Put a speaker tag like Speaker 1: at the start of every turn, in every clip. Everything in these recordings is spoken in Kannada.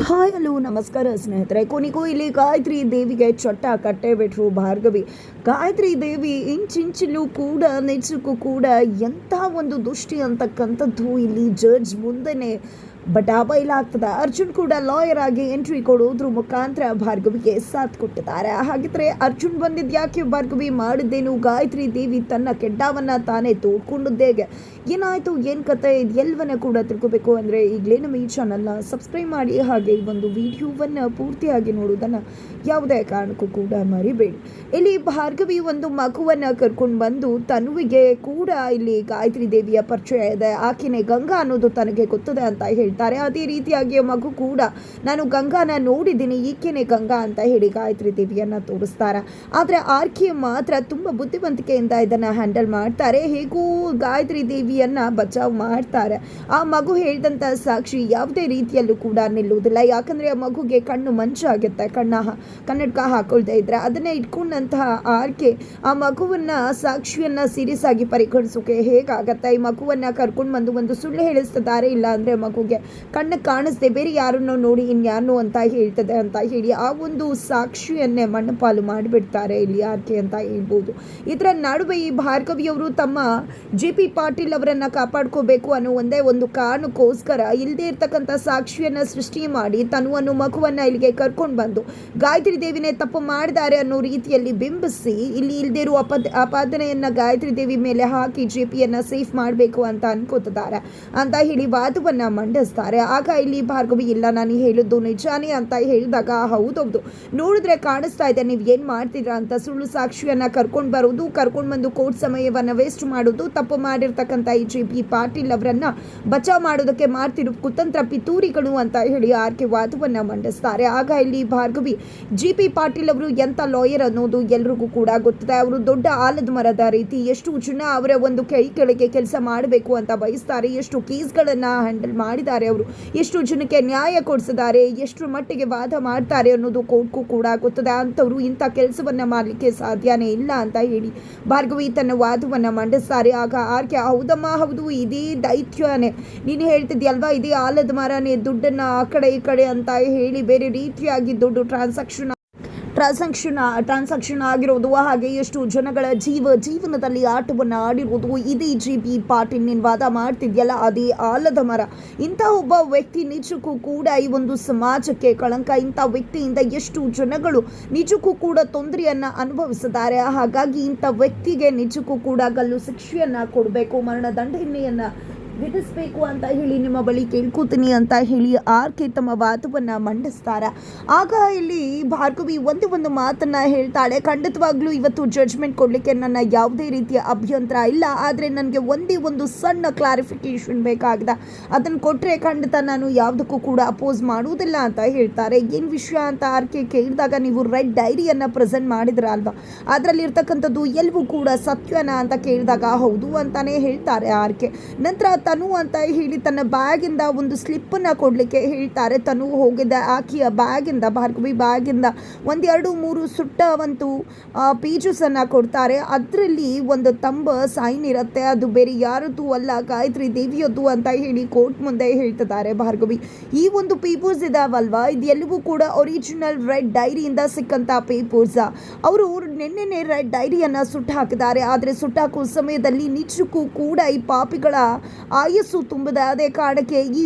Speaker 1: ಹಾಯ್ ಹಲೋ ನಮಸ್ಕಾರ ಸ್ನೇಹಿತರೆ. ಕೊನೆಗೂ ಇಲ್ಲಿ ಗಾಯತ್ರಿ ದೇವಿಗೆ ಚೊಟ್ಟ ಕಟ್ಟೆ ಬಿಟ್ರು ಭಾರ್ಗವಿ. ಗಾಯತ್ರಿ ದೇವಿ ಇಂಚಿಂಚಲು ಕೂಡ ನಿಜಕ್ಕೂ ಕೂಡ ಎಂಥ ಒಂದು ದುಷ್ಟಿ ಅಂತಕ್ಕಂಥದ್ದು ಇಲ್ಲಿ ಜಡ್ಜ್ ಮುಂದೆನೆ ಬಟಾಬೈಲಾಗ್ತದೆ. ಅರ್ಜುನ್ ಕೂಡ ಲಾಯರ್ ಆಗಿ ಎಂಟ್ರಿ ಕೊಡೋದ್ರ ಮುಖಾಂತರ ಭಾರ್ಗವಿಗೆ ಸಾಥ್ ಕೊಟ್ಟಿದ್ದಾರೆ. ಹಾಗಿದ್ರೆ ಅರ್ಜುನ್ ಬಂದಿದ್ಯಾಕೆ, ಭಾರ್ಗವಿ ಮಾಡಿದ್ದೇನು, ಗಾಯತ್ರಿ ದೇವಿ ತನ್ನ ಕೆಡ್ಡವನ್ನ ತಾನೇ ತೋಡ್ಕೊಂಡದ್ದೇಗೆ, ಏನಾಯ್ತು, ಏನು ಕತೆ, ಎಲ್ಲವನ್ನ ಕೂಡ ತಿಳ್ಕೋಬೇಕು ಅಂದರೆ ಈಗಲೇ ನಮ್ಮ ಈ ಚಾನಲ್ನ ಸಬ್ಸ್ಕ್ರೈಬ್ ಮಾಡಿ, ಹಾಗೆ ಈ ಒಂದು ವಿಡಿಯೋವನ್ನು ಪೂರ್ತಿಯಾಗಿ ನೋಡೋದನ್ನು ಯಾವುದೇ ಕಾರಣಕ್ಕೂ ಕೂಡ ಮರಿಬೇಡಿ. ಇಲ್ಲಿ ಭಾರ್ಗವಿ ಒಂದು ಮಗುವನ್ನು ಕರ್ಕೊಂಡು ಬಂದು ತನುವಿಗೆ ಕೂಡ ಇಲ್ಲಿ ಗಾಯತ್ರಿ ದೇವಿಯ ಪರಿಚಯ ಇದೆ, ಆಕೆನೇ ಗಂಗಾ ಅನ್ನೋದು ತನಗೆ ಗೊತ್ತದೆ ಅಂತ ಹೇಳ್ತಾರೆ. ಅದೇ ರೀತಿಯಾಗಿ ಮಗು ಕೂಡ ನಾನು ಗಂಗಾನ ನೋಡಿದ್ದೀನಿ, ಈಕೆನೇ ಗಂಗಾ ಅಂತ ಹೇಳಿ ಗಾಯತ್ರಿ ದೇವಿಯನ್ನ ತೋರಿಸ್ತಾರೆ. ಆದರೆ ಆರ್ಕೆ ಮಾತ್ರ ತುಂಬ ಬುದ್ಧಿವಂತಿಕೆಯಿಂದ ಇದನ್ನು ಹ್ಯಾಂಡಲ್ ಮಾಡ್ತಾರೆ. ಹೇಗೂ ಗಾಯತ್ರಿ ದೇವಿಯನ್ನ ಬಚಾವ್ ಮಾಡ್ತಾರೆ. ಆ ಮಗು ಹೇಳಿದಂಥ ಸಾಕ್ಷಿ ಯಾವುದೇ ರೀತಿಯಲ್ಲೂ ಕೂಡ ನಿಲ್ಲುವುದಿಲ್ಲ. ಯಾಕಂದರೆ ಆ ಮಗುಗೆ ಕಣ್ಣು ಮಂಚಾಗುತ್ತೆ, ಕನ್ನಡಕ ಹಾಕೊಳ್ತಾ ಇದ್ರೆ ಅದನ್ನೇ ಇಟ್ಕೊಂಡಂತಹ ಆರ್ಕೆ ಆ ಮಗುವನ್ನ ಸಾಕ್ಷಿಯನ್ನ ಸೀರಿಯಸ್ ಆಗಿ ಪರಿಗಣಿಸೋಕೆ ಹೇಗಾಗತ್ತೆ. ಈ ಮಗುವನ್ನ ಕರ್ಕೊಂಡು ಬಂದು ಒಂದು ಸುಳ್ಳು ಹೇಳಿಸ್ತಿದ್ದಾರೆ, ಇಲ್ಲ ಅಂದರೆ ಮಗುಗೆ ಕಣ್ಣು ಕಾಣಿಸ್ದೆ ಬೇರೆ ಯಾರನ್ನೋ ನೋಡಿ ಇನ್ಯಾರು ಅಂತ ಹೇಳ್ತದೆ ಅಂತ ಹೇಳಿ ಆ ಒಂದು ಸಾಕ್ಷಿಯನ್ನೇ ಮಣ್ಣಪಾಲು ಮಾಡಿಬಿಡ್ತಾರೆ ಇಲ್ಲಿ ಆರ್ಕೆ ಅಂತ ಹೇಳ್ಬೋದು. ಇದರ ನಡುವೆ ಈ ಭಾರ್ಗವಿಯವರು ತಮ್ಮ JP ಪಾಟೀಲ್ ಅವರನ್ನ ಕಾಪಾಡ್ಕೋಬೇಕು ಅನ್ನೋ ಒಂದೇ ಒಂದು ಕಾರಣಕ್ಕೋಸ್ಕರ ಇಲ್ಲದೆ ಇರ್ತಕ್ಕಂಥ ಸಾಕ್ಷಿಯನ್ನ ಸೃಷ್ಟಿ ಮಾಡಿ ತನುವನ್ನು ಮಗುವನ್ನ ಇಲ್ಲಿಗೆ ಕರ್ಕೊಂಡು ಬಂದು ಗಾಯತ್ರಿ ದೇವಿನೇ ತಪ್ಪು ಮಾಡಿದ್ದಾರೆ ಅನ್ನೋ ರೀತಿಯಲ್ಲಿ ಬಿಂಬಿಸಿ ಇಲ್ಲಿ ಇಲ್ಲದೆ ಇರುವ ಆಪಾದನೆಯನ್ನ ಗಾಯತ್ರಿ ದೇವಿ ಮೇಲೆ ಹಾಕಿ JPಯನ್ನ ಸೇಫ್ ಮಾಡಬೇಕು ಅಂತ ಅನ್ಕೋತಿದ್ದಾರೆ ಅಂತ ಹೇಳಿ ವಾದವನ್ನ ಮಂಡಿಸ್ತಾರೆ. ಆಗ ಇಲ್ಲಿ ಭಾರ್ಗವಿ ಇಲ್ಲ, ನಾನು ಹೇಳಿದ್ದು ನಿಜಾನೇ ಅಂತ ಹೇಳಿದಾಗ ಹೌದೌದು ನೋಡಿದ್ರೆ ಕಾಣಿಸ್ತಾ ಇದೆ ನೀವು ಏನು ಮಾಡ್ತಿದ್ರ ಅಂತ ಸುಳ್ಳು ಸಾಕ್ಷಿಯನ್ನ ಕರ್ಕೊಂಡು ಬರೋದು, ಕರ್ಕೊಂಡು ಬಂದು ಕೋರ್ಟ್ ಸಮಯವನ್ನ ವೇಸ್ಟ್ ಮಾಡೋದು, ತಪ್ಪು ಮಾಡಿರ್ತಕ್ಕಂಥ ಈ JP ಪಾಟೀಲ್ ಅವರನ್ನ ಬಚಾವ್ ಮಾಡೋದಕ್ಕೆ ಮಾಡ್ತಿರೋ ಕುತಂತ್ರ ಪಿತೂರಿಗಳು ಅಂತ ಹೇಳಿ ಆರ್ಕೆ ವಾದವನ್ನ ಮಂಡಿಸ್ತಾರೆ. ಆಗ ಇಲ್ಲಿ ಭಾರ್ಗವಿ JP ಪಾಟೀಲ್ ಅವರು ಎಂಥ ಲಾಯರ್ ಅನ್ನೋದು ಎಲ್ರಿಗೂ ಕೂಡ ಗೊತ್ತಿದೆ. ಅವರು ದೊಡ್ಡ ಆಲದ ಮರದ ರೀತಿ ಎಷ್ಟು ಜನ ಅವರ ಒಂದು ಕೈ ಕೆಳಗೆ ಕೆಲಸ ಮಾಡಬೇಕು ಅಂತ ಬಯಸ್ತಾರೆ, ಎಷ್ಟು ಕೇಸ್ಗಳನ್ನ ಹ್ಯಾಂಡಲ್ ಮಾಡಿದ್ದಾರೆ, ಅವರು ಎಷ್ಟು ಜನಕ್ಕೆ ನ್ಯಾಯ ಕೊಡಿಸಿದ್ದಾರೆ, ಎಷ್ಟು ಮಟ್ಟಿಗೆ ವಾದ ಮಾಡ್ತಾರೆ ಅನ್ನೋದು ಕೋರ್ಟ್ಗೂ ಕೂಡ ಗೊತ್ತದೆ. ಅಂಥವ್ರು ಇಂಥ ಕೆಲಸವನ್ನ ಮಾಡಲಿಕ್ಕೆ ಸಾಧ್ಯನೇ ಇಲ್ಲ ಅಂತ ಹೇಳಿ ಭಾರ್ಗವಿ ತನ್ನ ವಾದವನ್ನ ಮಂಡಿಸ್ತಾರೆ. ಆಗ ಆರ್ಕೆ ಹೌದಮ್ಮ ಹೌದು, ಇದೇ ದೈತ್ಯನೇ, ನೀನು ಹೇಳ್ತಿದ್ಯಲ್ವಾ ಇದೇ ಆಲದ ಮರನೇ, ದುಡ್ಡನ್ನ ಆ ಕಡೆ ಈ ಕಡೆ ಅಂತ ಹೇಳಿ ಬೇರೆ ರೀತಿಯಾಗಿ ದುಡ್ಡು ಟ್ರಾನ್ಸಾಕ್ಷನ್ ಆಗಿರೋದು, ಹಾಗೆ ಎಷ್ಟು ಜನಗಳ ಜೀವನದಲ್ಲಿ ಆಟವನ್ನು ಆಡಿರೋದು ಇದೇ JP ಪಾಟೀಲ್ ನೀನು ವಾದ ಮಾಡ್ತಿದ್ಯಲ್ಲ ಅದೇ ಆಲದ ಮರ. ಇಂಥ ಒಬ್ಬ ವ್ಯಕ್ತಿ ನಿಜಕ್ಕೂ ಕೂಡ ಈ ಒಂದು ಸಮಾಜಕ್ಕೆ ಕಳಂಕ. ಇಂಥ ವ್ಯಕ್ತಿಯಿಂದ ಎಷ್ಟು ಜನಗಳು ನಿಜಕ್ಕೂ ಕೂಡ ತೊಂದರೆಯನ್ನು ಅನುಭವಿಸಿದ್ದಾರೆ. ಹಾಗಾಗಿ ಇಂಥ ವ್ಯಕ್ತಿಗೆ ನಿಜಕ್ಕೂ ಕೂಡ ಗಲ್ಲು ಶಿಕ್ಷೆಯನ್ನು ಕೊಡಬೇಕು, ಮರಣದಂಡನೆಯನ್ನು ವಿಧಿಸಬೇಕು ಅಂತ ಹೇಳಿ ನಿಮ್ಮ ಬಳಿ ಕೇಳ್ಕೊತೀನಿ ಅಂತ ಹೇಳಿ ಆರ್ಕೆ ತಮ್ಮ ವಾದವನ್ನು ಮಂಡಿಸ್ತಾರೆ. ಆಗ ಇಲ್ಲಿ ಭಾರ್ಗವಿ ಒಂದು ಮಾತನ್ನ ಹೇಳ್ತಾಳೆ, ಖಂಡಿತವಾಗ್ಲೂ ಇವತ್ತು ಜಡ್ಜ್ಮೆಂಟ್ ಕೊಡಲಿಕ್ಕೆ ನನ್ನ ಯಾವುದೇ ರೀತಿಯ ಅಭ್ಯಂತರ ಇಲ್ಲ, ಆದರೆ ನನಗೆ ಒಂದು ಸಣ್ಣ ಕ್ಲಾರಿಫಿಕೇಶನ್ ಬೇಕಾಗಿದೆ, ಅದನ್ನು ಕೊಟ್ಟರೆ ಖಂಡಿತ ನಾನು ಯಾವುದಕ್ಕೂ ಕೂಡ ಅಪೋಸ್ ಮಾಡುವುದಿಲ್ಲ ಅಂತ ಹೇಳ್ತಾರೆ. ಏನು ವಿಷಯ ಅಂತ ಆರ್ಕೆ ಕೇಳಿದಾಗ, ನೀವು ರೆಡ್ ಡೈರಿಯನ್ನು ಪ್ರೆಸೆಂಟ್ ಮಾಡಿದ್ರ ಅಲ್ವಾ, ಅದರಲ್ಲಿ ಇರ್ತಕ್ಕಂಥದ್ದು ಎಲ್ಲವೂ ಕೂಡ ಸತ್ಯನ ಅಂತ ಕೇಳಿದಾಗ ಹೌದು ಅಂತಾನೆ ಹೇಳ್ತಾರೆ ಆರ್ಕೆ. ನಂತರ ತನು ಅಂತ ಹೇಳಿ ತನ್ನ ಬ್ಯಾಗಿಂದ ಒಂದು ಸ್ಲಿಪ್ಪನ್ನು ಕೊಡಲಿಕ್ಕೆ ಹೇಳ್ತಾರೆ. ತನು ಹೋಗಿದ್ದ ಆಕೆಯ ಬ್ಯಾಗಿಂದ, ಭಾರ್ಗವಿ ಬ್ಯಾಗಿಂದ 1, 2, 3 ಸುಟ್ಟ ಒಂದು ಪೇಜಸನ್ನು ಕೊಡ್ತಾರೆ. ಅದರಲ್ಲಿ ಒಂದು ತಂಬ ಸೈನ್ ಇರುತ್ತೆ, ಅದು ಬೇರೆ ಯಾರದ್ದು ಅಲ್ಲ ಗಾಯತ್ರಿ ದೇವಿಯದ್ದು ಅಂತ ಹೇಳಿ ಕೋರ್ಟ್ ಮುಂದೆ ಹೇಳ್ತಿದ್ದಾರೆ ಭಾರ್ಗವಿ. ಈ ಒಂದು ಪೇಪರ್ಸ್ ಇದಾವಲ್ವಾ, ಇದು ಎಲ್ಲವೂ ಕೂಡ ಒರಿಜಿನಲ್ ರೆಡ್ ಡೈರಿಯಿಂದ ಸಿಕ್ಕಂಥ ಪೇಪರ್ಸ್. ಅವರು ನಿನ್ನೆ ರೆಡ್ ಡೈರಿಯನ್ನು ಸುಟ್ಟು ಹಾಕಿದ್ದಾರೆ, ಆದರೆ ಸುಟ್ಟಾಕುವ ಸಮಯದಲ್ಲಿ ನಿಜಕ್ಕೂ ಕೂಡ ಈ ಪಾಪಿಗಳ ಆಯಸ್ಸು ತುಂಬಿದ, ಅದೇ ಕಾರಣಕ್ಕೆ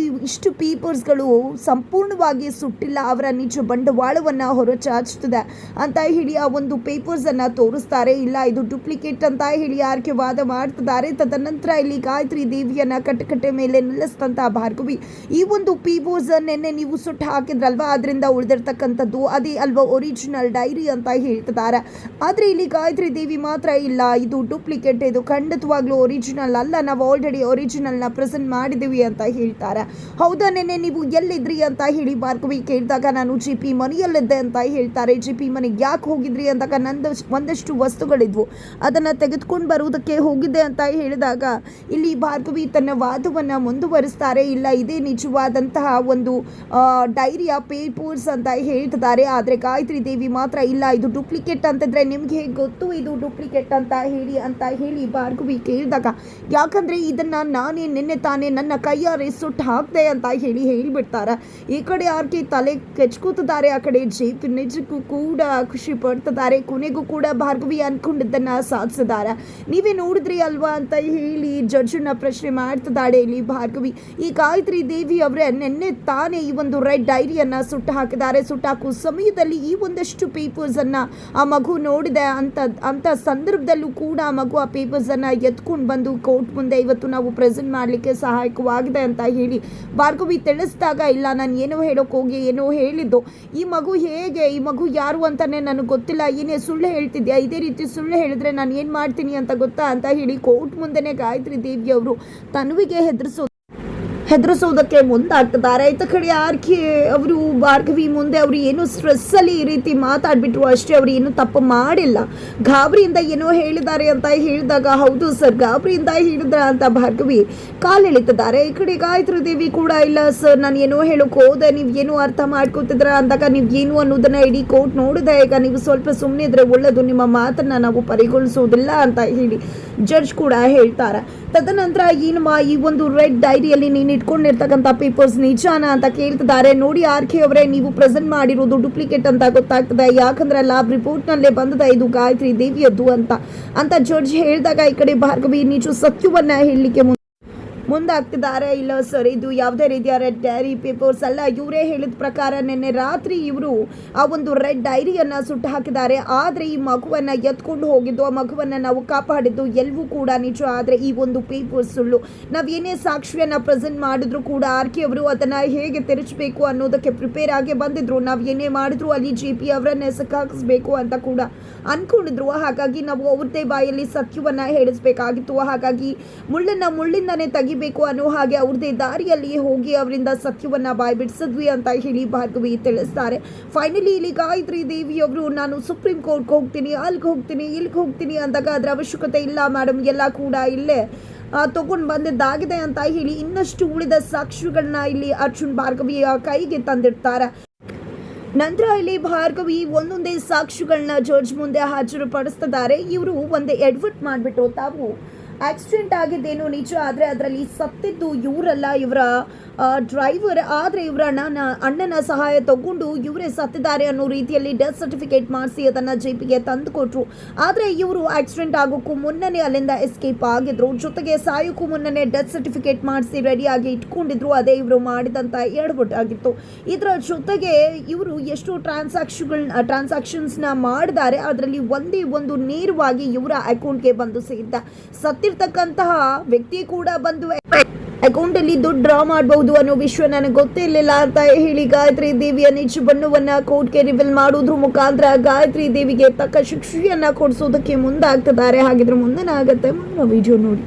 Speaker 1: ಇಷ್ಟು ಪೇಪರ್ಸ್ಗಳು ಸಂಪೂರ್ಣವಾಗಿ ಸುಟ್ಟಿಲ್ಲ, ಅವರ ನಿಜ ಬಂಡವಾಳವನ್ನು ಹೊರಚಾಚ್ತದೆ ಅಂತ ಹೇಳಿ ಆ ಒಂದು ಪೇಪರ್ಸನ್ನು ತೋರಿಸ್ತಾರೆ. ಇಲ್ಲ ಇದು ಡೂಪ್ಲಿಕೇಟ್ ಅಂತ ಹೇಳಿ ಆರ್ಕೆ ವಾದ ಮಾಡ್ತಿದ್ದಾರೆ. ತದನಂತರ ಇಲ್ಲಿ ಗಾಯತ್ರಿ ದೇವಿಯನ್ನು ಕಟ್ಟಕಟ್ಟೆ ಮೇಲೆ ನಿಲ್ಲಿಸಿದಂಥ ಭಾರ್ಗವಿ, ಈ ಒಂದು ಪೇಪರ್ಸ್ ನಿನ್ನೆ ನೀವು ಸುಟ್ಟು ಹಾಕಿದ್ರಲ್ವಾ, ಅದರಿಂದ ಉಳಿದಿರ್ತಕ್ಕಂಥದ್ದು ಅದೇ ಅಲ್ವಾ ಒರಿಜಿನಲ್ ಡೈರಿ ಅಂತ ಹೇಳ್ತಿದ್ದಾರೆ. ಆದರೆ ಇಲ್ಲಿ ಗಾಯತ್ರಿ ದೇವಿ ಮಾತ್ರ ಇಲ್ಲ, ಇದು ಡೂಪ್ಲಿಕೇಟ್, ಇದು ಖಂಡಿತವಾಗ್ಲೂ ಒರಿಜಿನಲ್ ಅಲ್ಲ, ನಾವು ಆಲ್ರೆಡಿ ಒರಿಜಿನಲ್ನ ಪ್ರೆಸೆಂಟ್ ಮಾಡಿದ್ದೀವಿ ಅಂತ ಹೇಳ್ತಾರೆ. ಹೌದಾ, ನೆನ್ನೆ ನೀವು ಎಲ್ಲಿದ್ರಿ ಅಂತ ಹೇಳಿ ಭಾರ್ಗವಿ ಕೇಳಿದಾಗ, ನಾನು JP ಮನೆಯಲ್ಲಿದ್ದೆ ಅಂತ ಹೇಳ್ತಾರೆ. JP ಮನೆಗೆ ಯಾಕೆ ಹೋಗಿದ್ರಿ ಅಂದಾಗ, ಒಂದಷ್ಟು ವಸ್ತುಗಳಿದ್ವು, ಅದನ್ನು ತೆಗೆದುಕೊಂಡು ಬರುವುದಕ್ಕೆ ಹೋಗಿದ್ದೆ ಅಂತ ಹೇಳಿದಾಗ ಇಲ್ಲಿ ಭಾರ್ಗವಿ ತನ್ನ ವಾದವನ್ನು ಮುಂದುವರಿಸ್ತಾರೆ. ಇಲ್ಲ ಇದೇ ನಿಜವಾದಂತಹ ಒಂದು ಡೈರಿಯ ಪೇಪರ್ಸ್ ಅಂತ ಹೇಳ್ತಿದ್ದಾರೆ. ಆದರೆ ಗಾಯತ್ರಿ ದೇವಿ ಮಾತ್ರ ಇಲ್ಲ, ಇದು ಡೂಪ್ಲಿಕೇಟ್ ಅಂತಿದ್ರೆ ನಿಮ್ಗೆ ಹೇಗೆ ಗೊತ್ತು ಇದು ಡೂಪ್ಲಿಕೇಟ್ ಅಂತ ಹೇಳಿ ಭಾರ್ಗವಿ ಕೇಳಿದಾಗ, ಯಾಕಂದರೆ ಇದನ್ನು ನಾನೇ ನಿನ್ನೆ ತಾನೇ ನನ್ನ ಕೈಯಾರೆ ಸುಟ್ಟು ಹಾಕ್ದೆ ಅಂತ ಹೇಳಿಬಿಡ್ತಾರೆ. ಈ ಕಡೆ ಆರ್ಕೆ ತಲೆ ಕೆಚ್ಕೋತಿದ್ದಾರೆ, ಆ ಕಡೆ ಜೇಪ್ ನಿಜಕ್ಕೂ ಕೂಡ ಖುಷಿ ಪಡ್ತಿದ್ದಾರೆ. ಕೊನೆಗೂ ಕೂಡ ಭಾರ್ಗವಿ ಅನ್ಕೊಂಡಿದ್ದನ್ನ ಸಾಧಿಸಿದ್ದಾರೆ. ನೀವೇ ನೋಡಿದ್ರಿ ಅಲ್ವಾ ಅಂತ ಹೇಳಿ ಜಡ್ಜನ್ನ ಪ್ರಶ್ನೆ ಮಾಡ್ತಿದ್ದಾಳೆ ಇಲ್ಲಿ ಭಾರ್ಗವಿ. ಈ ಗಾಯತ್ರಿ ದೇವಿ ಅವರೇ ನಿನ್ನೆ ತಾನೇ ಈ ಒಂದು ರೆಡ್ ಡೈರಿಯನ್ನ ಸುಟ್ಟು ಹಾಕಿದ್ದಾರೆ. ಸುಟ್ಟಾಕುವ ಸಮಯದಲ್ಲಿ ಈ ಒಂದಷ್ಟು ಪೇಪರ್ಸ್ ಅನ್ನ ಆ ಮಗು ನೋಡಿದೆ ಅಂತ ಸಂದರ್ಭದಲ್ಲೂ ಕೂಡ ಆ ಮಗು ಆ ಪೇಪರ್ಸ್ ಅನ್ನ ಎತ್ಕೊಂಡು ಬಂದು ಕೋರ್ಟ್ ಮುಂದೆ ಇವತ್ತು ನಾವು ಪ್ರೆಸೆಂಟ್ ಮಾಡಲಿಕ್ಕೆ ಸಹಾಯಕವಾಗಿದೆ ಅಂತ ಹೇಳಿ ಭಾರ್ಗವಿ ತಿಳಿಸಿದಾಗ, ಇಲ್ಲ ನಾನು ಏನೋ ಹೇಳೋಕೆ ಹೋಗಿ ಏನೋ ಹೇಳಿದ್ದು, ಈ ಮಗು ಹೇಗೆ, ಈ ಮಗು ಯಾರು ಅಂತಾನೆ ನನಗೆ ಗೊತ್ತಿಲ್ಲ, ಏನೇ ಸುಳ್ಳು ಹೇಳ್ತಿದ್ಯಾ, ಇದೇ ರೀತಿ ಸುಳ್ಳು ಹೇಳಿದ್ರೆ ನಾನು ಏನು ಮಾಡ್ತೀನಿ ಅಂತ ಗೊತ್ತಾ ಅಂತ ಹೇಳಿ ಕೋರ್ಟ್ ಮುಂದೆನೇ ಗಾಯತ್ರಿ ದೇವಿ ಅವರು ತನುವಿಗೆ ಹೆದರಿಸೋದಕ್ಕೆ ಮುಂದಾಗ್ತಿದ್ದಾರೆ. ಇತ್ತ ಕಡೆ ಆರ್ಕೆ ಅವರು ಭಾರ್ಗವಿ ಮುಂದೆ ಅವರು ಏನು ಸ್ಟ್ರೆಸ್ಸಲ್ಲಿ ಈ ರೀತಿ ಮಾತಾಡ್ಬಿಟ್ರು ಅಷ್ಟೇ, ಅವರು ಏನು ತಪ್ಪು ಮಾಡಿಲ್ಲ, ಗಾಬರಿಯಿಂದ ಏನೋ ಹೇಳಿದ್ದಾರೆ ಅಂತ ಹೇಳಿದಾಗ, ಹೌದು ಸರ್ ಗಾಬರಿಯಿಂದ ಹೇಳಿದ್ರ ಅಂತ ಭಾರ್ಗವಿ ಕಾಲೆಳಿತಿದ್ದಾರೆ. ಈ ಕಡೆ ಗಾಯತ್ರಿ ದೇವಿ ಕೂಡ, ಇಲ್ಲ ಸರ್ ನಾನು ಏನೋ ಹೇಳೋಕೆ ಹೋದೆ, ನೀವು ಏನೋ ಅರ್ಥ ಮಾಡ್ಕೋತಿದ್ರ ಅಂದಾಗ ನೀವು ಏನು ಅನ್ನೋದನ್ನ ಇಡೀ ಕೋರ್ಟ್ ನೋಡಿದೆ, ಈಗ ನೀವು ಸ್ವಲ್ಪ ಸುಮ್ಮನೆ ಇದ್ರೆ ಒಳ್ಳೆಯದು, ನಿಮ್ಮ ಮಾತನ್ನ ನಾವು ಪರಿಗಣಿಸೋದಿಲ್ಲ ಅಂತ ಹೇಳಿ ಜಡ್ಜ್ ಕೂಡ ಹೇಳ್ತಾರೆ. ತದನಂತರ ಏನಮ್ಮ ಈ ಒಂದು ರೆಡ್ ಡೈರಿಯಲ್ಲಿ ನೀನು ಇಟ್ಕೊಂಡಿರ್ತಕ್ಕಂಥ ಪೇಪರ್ಸ್ ನಿಜಾನ ಅಂತ ಕೇಳ್ತಿದ್ದಾರೆ. ನೋಡಿ ಆರ್ಕೆ ಅವರೇ, ನೀವು ಪ್ರೆಸೆಂಟ್ ಮಾಡಿರೋದು ಡೂಪ್ಲಿಕೇಟ್ ಅಂತ ಗೊತ್ತಾಗ್ತದೆ, ಯಾಕಂದ್ರೆ ಲ್ಯಾಬ್ ರಿಪೋರ್ಟ್ನಲ್ಲೇ ಬಂದಿದೆ ಇದು ಗಾಯತ್ರಿ ದೇವಿಯದ್ದು ಅಂತ ಜಡ್ಜ್ ಹೇಳಿದಾಗ, ಈ ಕಡೆ ಭಾರ್ಗವಿ ನಿಜ ಸತ್ಯವನ್ನ ಹೇಳಲಿಕ್ಕೆ ಮುಂದಾಗ್ತಿದ್ದಾರೆ. ಇಲ್ಲ ಸರ್ ಇದು ಯಾವುದೇ ರೀತಿಯ ರೆಡ್ ಡೈರಿ ಪೇಪರ್ಸ್ ಅಲ್ಲ, ಇವರೇ ಹೇಳಿದ ಪ್ರಕಾರ ನಿನ್ನೆ ರಾತ್ರಿ ಇವರು ಆ ಒಂದು ರೆಡ್ ಡೈರಿಯನ್ನು ಸುಟ್ಟು ಹಾಕಿದ್ದಾರೆ, ಆದರೆ ಈ ಮಗುವನ್ನು ಎತ್ಕೊಂಡು ಹೋಗಿದ್ದು, ಆ ಮಗುವನ್ನು ನಾವು ಕಾಪಾಡಿದ್ದು ಎಲ್ಲವೂ ಕೂಡ ನಿಜ, ಆದರೆ ಈ ಒಂದು ಪೇಪರ್ಸ್ ಸುಳ್ಳು. ನಾವು ಏನೇ ಸಾಕ್ಷಿಯನ್ನು ಪ್ರೆಸೆಂಟ್ ಮಾಡಿದ್ರು ಕೂಡ ಆರ್ಕೆ ಅವರು ಅದನ್ನು ಹೇಗೆ ತಿರುಚಬೇಕು ಅನ್ನೋದಕ್ಕೆ ಪ್ರಿಪೇರ್ ಆಗಿ ಬಂದಿದ್ರು. ನಾವು ಏನೇ ಮಾಡಿದ್ರು ಅಲ್ಲಿ JP ಅವರನ್ನೇ ಸಿಕ್ಕಾಕಿಸ್ಬೇಕು ಅಂತ ಕೂಡ ಅಂದ್ಕೊಂಡಿದ್ರು. ಹಾಗಾಗಿ ನಾವು ಅವ್ರದ್ದೇ ಬಾಯಲ್ಲಿ ಸತ್ಯವನ್ನು ಹೇಳಿಸ್ಬೇಕಾಗಿತ್ತು. ಹಾಗಾಗಿ ಮುಳ್ಳಿಂದನೇ ಬೇಕು ಅನ್ನೋ ಹಾಗೆ ಅವ್ರದೇ ದಾರಿಯಲ್ಲಿ ಹೋಗಿ ಅವರಿಂದ ಸತ್ಯವನ್ನ ಬಾಯ್ಬಿಡಿಸಿದ್ವಿ ಅಂತ ಹೇಳಿ ಭಾರ್ಗವಿ ತಿಳಿಸ್ತಾರೆ. ಫೈನಲಿ ಇಲ್ಲಿ ಗಾಯತ್ರಿ ದೇವಿ ಅವರು, ನಾನು ಸುಪ್ರೀಂ ಕೋರ್ಟ್ಗೆ ಹೋಗ್ತೀನಿ, ಅಲ್ಲಿಗೆ ಹೋಗ್ತೀನಿ, ಇಲ್ಲಿಗೆ ಹೋಗ್ತೀನಿ ಅಂದಾಗ ಅದರ ಅವಶ್ಯಕತೆ ಇಲ್ಲ ಮೇಡಮ್, ಎಲ್ಲ ಕೂಡ ಇಲ್ಲೇ ತಗೊಂಡು ಬಂದಿದ್ದಾಗಿದೆ ಅಂತ ಹೇಳಿ ಇನ್ನಷ್ಟು ಉಳಿದ ಸಾಕ್ಷಿಗಳನ್ನ ಇಲ್ಲಿ ಅರ್ಜುನ್ ಭಾರ್ಗವಿಯ ಕೈಗೆ ತಂದಿಡ್ತಾರೆ. ನಂತರ ಇಲ್ಲಿ ಭಾರ್ಗವಿ ಒಂದೊಂದೇ ಸಾಕ್ಷಿಗಳನ್ನ ಜಡ್ಜ್ ಮುಂದೆ ಹಾಜರುಪಡಿಸ್ತಿದ್ದಾರೆ. ಇವರು ಒಂದೇ ಎಡ್ವರ್ಟ್ ಮಾಡಿಬಿಟ್ಟು, ತಾವು ಆಕ್ಸಿಡೆಂಟ್ ಆಗಿದ್ದೇನೋ ನಿಜ, ಆದರೆ ಅದರಲ್ಲಿ ಸತ್ತಿದ್ದು ಇವರಲ್ಲ, ಇವರ ಡ್ರೈವರ್, ಆದರೆ ಇವರ ಅಣ್ಣನ ಸಹಾಯ ತಗೊಂಡು ಇವರೇ ಸತ್ತಿದ್ದಾರೆ ಅನ್ನೋ ರೀತಿಯಲ್ಲಿ ಡೆತ್ ಸರ್ಟಿಫಿಕೇಟ್ ಮಾಡಿಸಿ ಅದನ್ನು JPಗೆ ತಂದು ಕೊಟ್ಟರು. ಆದರೆ ಇವರು ಆಕ್ಸಿಡೆಂಟ್ ಆಗೋಕ್ಕೂ ಮುನ್ನನೇ ಅಲ್ಲಿಂದ ಎಸ್ಕೇಪ್ ಆಗಿದ್ರು, ಜೊತೆಗೆ ಸಾಯೋಕ್ಕೂ ಮುನ್ನನೇ ಡೆತ್ ಸರ್ಟಿಫಿಕೇಟ್ ಮಾಡಿಸಿ ರೆಡಿಯಾಗಿ ಇಟ್ಕೊಂಡಿದ್ರು. ಅದೇ ಇವರು ಮಾಡಿದಂಥ ಎಡವಟ್ಟಾಗಿತ್ತು. ಇದರ ಜೊತೆಗೆ ಇವರು ಎಷ್ಟು ಟ್ರಾನ್ಸಾಕ್ಷನ್ಸ್ನ ಮಾಡಿದ್ದಾರೆ, ಅದರಲ್ಲಿ ಒಂದೇ ಒಂದು ನೇರವಾಗಿ ಇವರ ಅಕೌಂಟ್ಗೆ ಬಂದು ಸೇರಿದ. ಸತ್ತಿರ್ತಕ್ಕಂತಹ ವ್ಯಕ್ತಿ ಕೂಡ ಬಂದು ಅಕೌಂಟಲ್ಲಿ ದುಡ್ಡು ಡ್ರಾ ಮಾಡಬಹುದು ಅನ್ನೋ ವಿಷಯ ನನಗೆ ಗೊತ್ತೇ ಇರಲಿಲ್ಲ ಅಂತ ಹೇಳಿ ಗಾಯತ್ರಿ ದೇವಿಯ ನಿಜ ಬಣ್ಣವನ್ನ ಕೋರ್ಟ್ಗೆ ರಿವೀಲ್ ಮಾಡೋದ್ರ ಮುಖಾಂತರ ಗಾಯತ್ರಿ ದೇವಿಗೆ ತಕ್ಕ ಶಿಕ್ಷೆಯನ್ನ ಕೊಡಿಸೋದಕ್ಕೆ ಮುಂದಾಗ್ತಿದ್ದಾರೆ. ಹಾಗಿದ್ರೆ ಮುಂದೇನಾಗತ್ತೆ ಮುಂದಿನ ವಿಡಿಯೋ ನೋಡಿ.